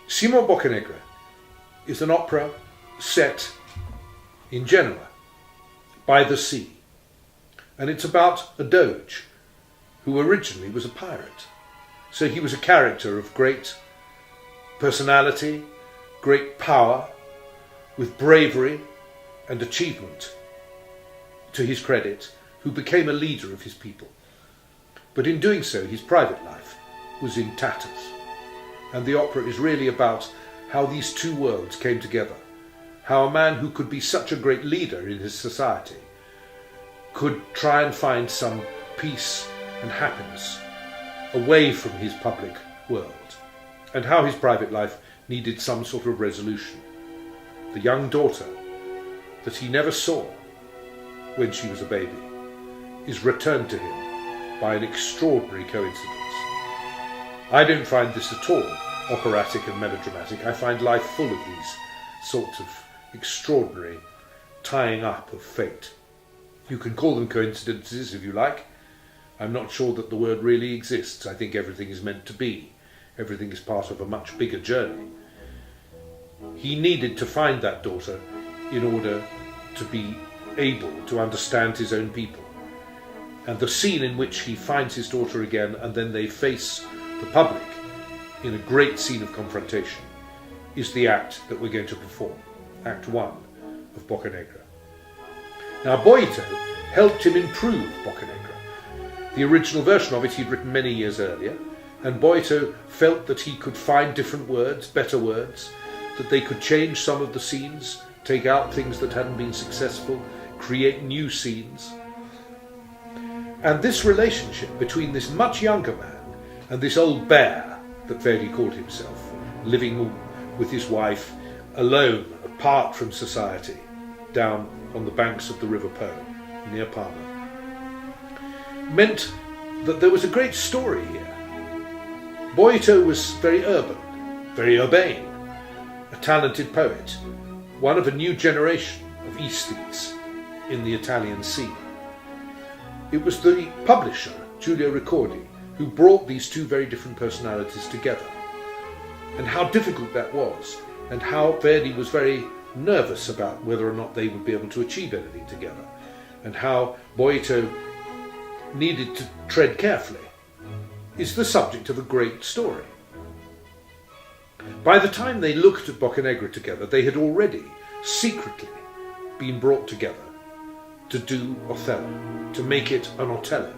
Simon Boccanegra is an opera set in Genoa, by the sea. And it's about a doge who originally was a pirate. So he was a character of great personality, great power, with bravery and achievement to his credit, who became a leader of his people. But in doing so, his private life was in tatters. And the opera is really about how these two worlds came together. How a man who could be such a great leader in his society could try and find some peace and happiness away from his public world, and how his private life needed some sort of resolution. The young daughter that he never saw when she was a baby is returned to him by an extraordinary coincidence. I don't find this at all operatic and melodramatic. I find life full of these sorts of extraordinary tying up of fate. You can call them coincidences if you like. I'm not sure that the word really exists. I think everything is meant to be. Everything is part of a much bigger journey. He needed to find that daughter in order to be able to understand his own people. And the scene in which he finds his daughter again and then they face the public in a great scene of confrontation is the act that we're going to perform, Act 1 of Boccanegra. Now Boito helped him improve Boccanegra. The original version of it he'd written many years earlier, and Boito felt that he could find different words, better words, that they could change some of the scenes, take out things that hadn't been successful, create new scenes. And this relationship between this much younger man and this old bear that Verdi called himself, living with his wife, alone, apart from society, down on the banks of the River Po, near Parma, meant that there was a great story here. Boito was very urban, very urbane, a talented poet, one of a new generation of aesthetes in the Italian scene. It was the publisher, Giulio Ricordi, who brought these two very different personalities together, and how difficult that was, and how Verdi was very nervous about whether or not they would be able to achieve anything together, and how Boito needed to tread carefully, is the subject of a great story. By the time they looked at Boccanegra together, they had already secretly been brought together to do Othello, to make it an Otello.